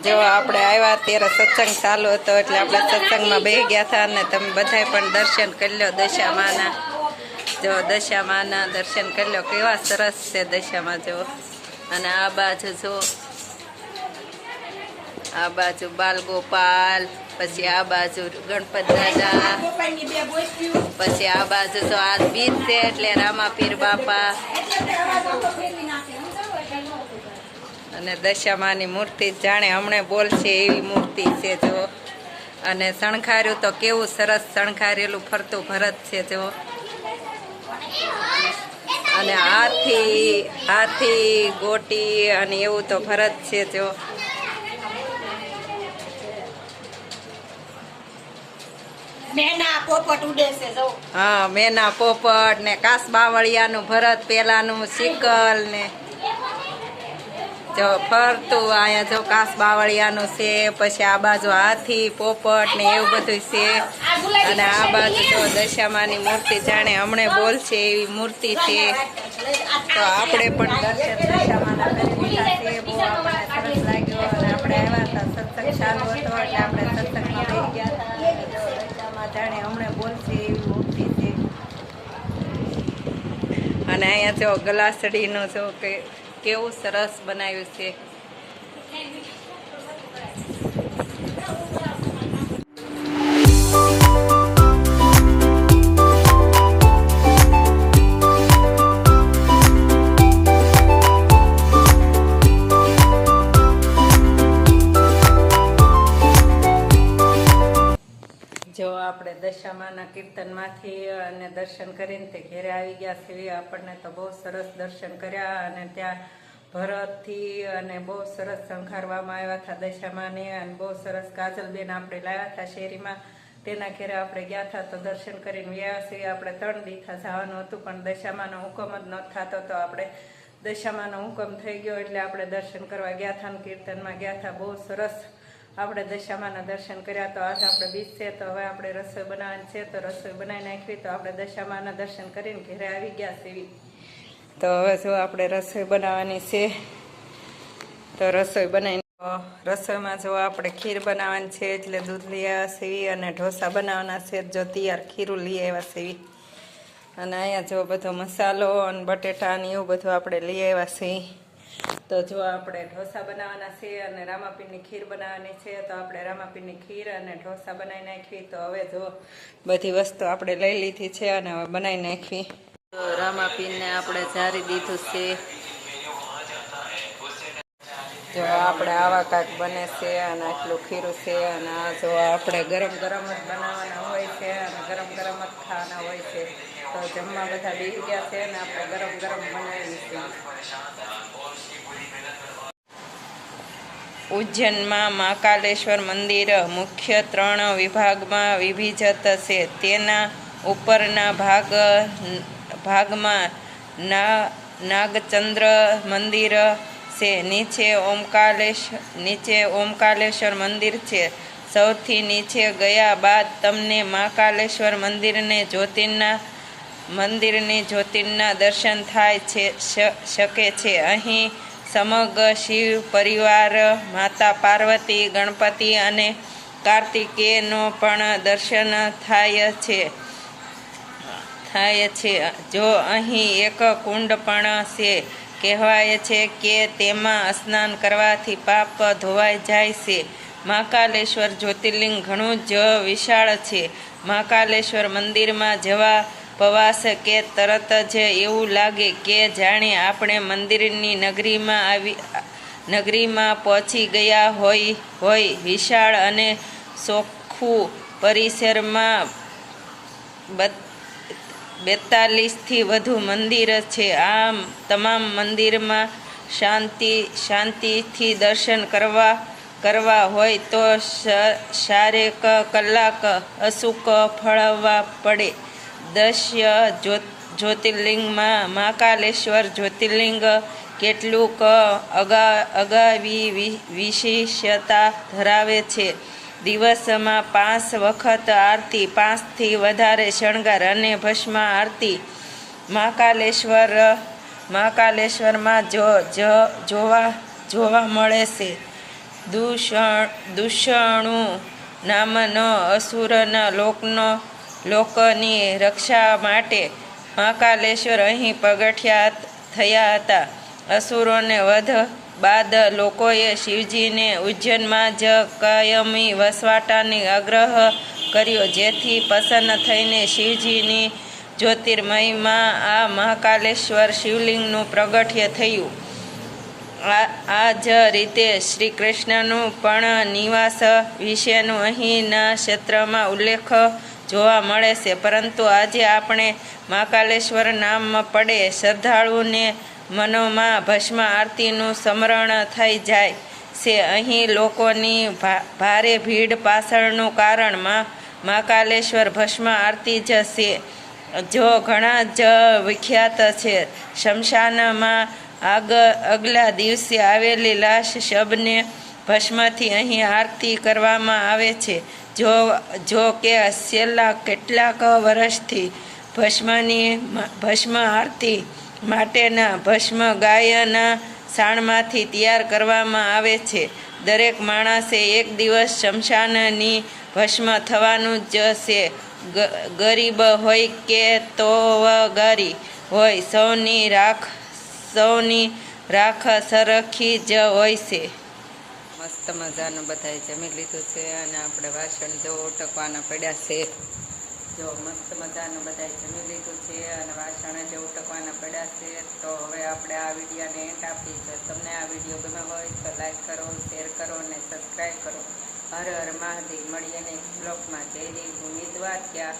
જો આપણે આવ્યા ત્યારે સત્સંગ ચાલુ હતો એટલે આપણે સત્સંગમાં બેસી ગયા હતા અને તમે બધાય પણ દર્શન કરી લો દશામાના. જો દશામાના દર્શન કરી લો, કેવા સરસ છે દશામાં. જો અને આ બાજુ જો, આ બાજુ બાલગોપાલ, પછી આ બાજુ ગણપત દાદા, પછી આ બાજુ તો આ બીજ છે એટલે રામાપીર બાપા અને દશામાની મૂર્તિ જાણે હમણે બોલશે એવી મૂર્તિ છે. જો અને શણગાર્યું તો કેવું સરસ શણગારેલું ફરતું ભરત છે. જો અને હાથી ગોટી અને એવું તો ભરત છે. જો હા, મેના પોપટ ને કાસબાવળિયાનું ભરત પેલાનું સિકલ ને જો ફરતું અહીંયા જો કાસબાવળિયાનું છે. પછી આ બાજુ હાથી પોપટ ને એવું બધું છે. અને આ બાજુ તો દશામાની મૂર્તિ જાણે હમણે બોલશે એવી મૂર્તિ છે. તો આપણે પણ દર્શન દશામાના કરી લીધા છે. બહુ આપણને સરસ લાગ્યો અને આપણે આવ્યા હતા સત્સંગ ચાલુ હતો એટલે આપણે સત્સંગમાં બેસી ગયા હતા. દશામાં જાણે હમણે બોલશે એવી મૂર્તિ છે. અને અહીંયા જો ગલાસડીનું જો કે કેવું સરસ બનાવ્યું છે. જો આપણે દશામાના કીર્તનમાંથી અને દર્શન કરીને તે ઘેરે આવી ગયા છે. આપણને તો બહુ સરસ દર્શન કર્યા અને ત્યાં ભરતથી અને બહુ સરસ શણગારવામાં આવ્યા હતા દશામાને. અને બહુ સરસ કાજલબેન આપણે લાવ્યા હતા શેરીમાં, તેના ઘેરે આપણે ગયા હતા તો દર્શન કરીને ગયા છે. આપણે 3 દીથા જવાનું હતું પણ દશામાનો હુકમ જ ન થતો તો આપણે દશામાનો હુકમ થઈ ગયો એટલે આપણે દર્શન કરવા ગયા હતા અને કીર્તનમાં ગયા હતા. બહુ સરસ આપણે દશામાના દર્શન કર્યા. તો આજે આપણે બીજ છે તો હવે આપણે રસોઈ બનાવવાની છે તો રસોઈ બનાવી નાખવી. તો આપણે દશામાના દર્શન કરીને ઘરે આવી ગયા છે. તો હવે જો આપણે રસોઈ બનાવવાની છે તો રસોઈ બનાવી રસોઈમાં જો આપણે ખીર બનાવવાની છે એટલે દૂધ લઈ આવ્યા છે અને ઢોસા બનાવવાના છે. જો તૈયાર ખીરું લઈ આવ્યા છે અને અહીંયા જો બધો મસાલો અને બટેટા ને એવું બધું આપણે લઈ આવ્યા છે. તો જો આપણે ઢોસા બનાવવાના છે અને રામાપીરની ખીર બનાવવાની છે. તો આપણે રામાપીરની ખીર અને ઢોસા બનાવી નાખવી. તો હવે જો બધી વસ્તુ આપણે લઈ લીધી છે અને હવે બનાવી નાખવી. તો રામાપીરને આપણે જારી દીધું છે. જો આપણે આવા કાંઈક બને છે અને આટલું ખીરું છે. અને આ જો આપણે ગરમ ગરમ જ બનાવવાના હોય છે અને ગરમ ગરમ જ ખાવાના હોય છે. તો જમવા બધા બેસી ગયા છે અને આપણે ગરમ ગરમ બનાવી છે. ઉજ્જૈનમાં મહાકાલેશ્વર મંદિર મુખ્ય 3 વિભાગમાં વિભાજિત છે. તેના ઉપરના ભાગમાં નાગચંદ્ર મંદિર છે. નીચે ઓમકારેશ્વર મંદિર છે. સૌથી નીચે ગયા બાદ તમને મહાકાલેશ્વર મંદિરની જ્યોતિર્લિંગના દર્શન થાય શકે છે. અહીં સમગ્ર શિવ પરિવાર, માતા પાર્વતી, ગણપતિ અને કાર્તિકેયનો પણ દર્શન થાય છે. જો અહીં એક કુંડ પણ છે. કહેવાય છે કે તેમાં સ્નાન કરવાથી પાપ ધોવાઈ જાય છે. મહાકાલેશ્વર જ્યોતિર્લિંગ ઘણું જ વિશાળ છે. મહાકાલેશ્વર મંદિરમાં જવા પ્રવાસ કે તરત જ એવું લાગે કે જાણે આપણે મંદિરની નગરીમાં પહોંચી ગયા હોય. વિશાળ અને ચોખ્ખું પરિસરમાં 42થી વધુ મંદિર છે. આ તમામ મંદિરમાં શાંતિથી દર્શન કરવા હોય તો ચારેક કલાક અચૂક ફળવા પડે. 10 જ્યોતિર્લિંગમાં મહાકાલેશ્વર જ્યોતિર્લિંગ કેટલુંક અગાવી વિશેષતા ધરાવે છે. દિવસમાં 5 વખત આરતી, 5થી વધારે શણગાર અને ભસ્મ આરતી મહાકાલેશ્વરમાં જોવા મળે છે. દુષણુ નામનો અસુરના લોકની રક્ષા માટે મહાકાલેશ્વર અહીં પ્રગટ્યા થયા હતા. અસુરોને વધ બાદ લોકોએ શિવજીને ઉજ્જૈનમાં જ કાયમી વસવાટનો આગ્રહ કર્યો. જેથી પ્રસન્ન થઈને શિવજીની જ્યોતિર્મયમાં આ મહાકાલેશ્વર શિવલિંગનું પ્રગટ્ય થયું. આ જ રીતે શ્રી કૃષ્ણનું પણ નિવાસ વિશેનું અહીંના ક્ષેત્રમાં ઉલ્લેખ જોવા મળે છે. પરંતુ આજે આપણે મહાકાલેશ્વર નામ પડે શ્રદ્ધાળુને મનોમાં ભસ્મ આરતીનું સ્મરણ થઈ જાય છે. અહીં લોકોની ભારે ભીડ પાછળનું કારણ મહાકાલેશ્વર ભસ્મ આરતી જ છે. જો ઘણા જ વિખ્યાત છે. શમશાનમાં આગલા દિવસે આવેલી લાશ શબને ભસ્મથી અહીં આરતી કરવામાં આવે છે. જો કે છેલ્લા કેટલાક વર્ષથી ભસ્મ આરતી માટેના ભસ્મ ગાયના છાણમાંથી તૈયાર કરવામાં આવે છે. દરેક માણસે એક દિવસ શમશાનની ભસ્મ થવાનું જ છે. ગરીબ હોય કે તોવગારી હોય, સૌની રાખ સરખી જ હોય છે. મસ્ત મજાનું બધાએ જમી લીધું છે અને આપણે વાસણ જો ઉટકવાના પડ્યા છે. જો મસ્ત મજાનું બધાએ જમી લીધું છે અને વાસણ જે ઉટકવાના પડ્યા છે. તો હવે આપણે આ વિડીયોને એન્ડ આપી. જો તમને આ વિડીયો ગમ્યો હોય તો લાઈક કરો, શેર કરો અને સબસ્ક્રાઈબ કરો. હર હર મહાદેવ. મળીએ નેક્સ્ટ બ્લોગમાં. જય દેવ. ઉમેદવાર ક્યાં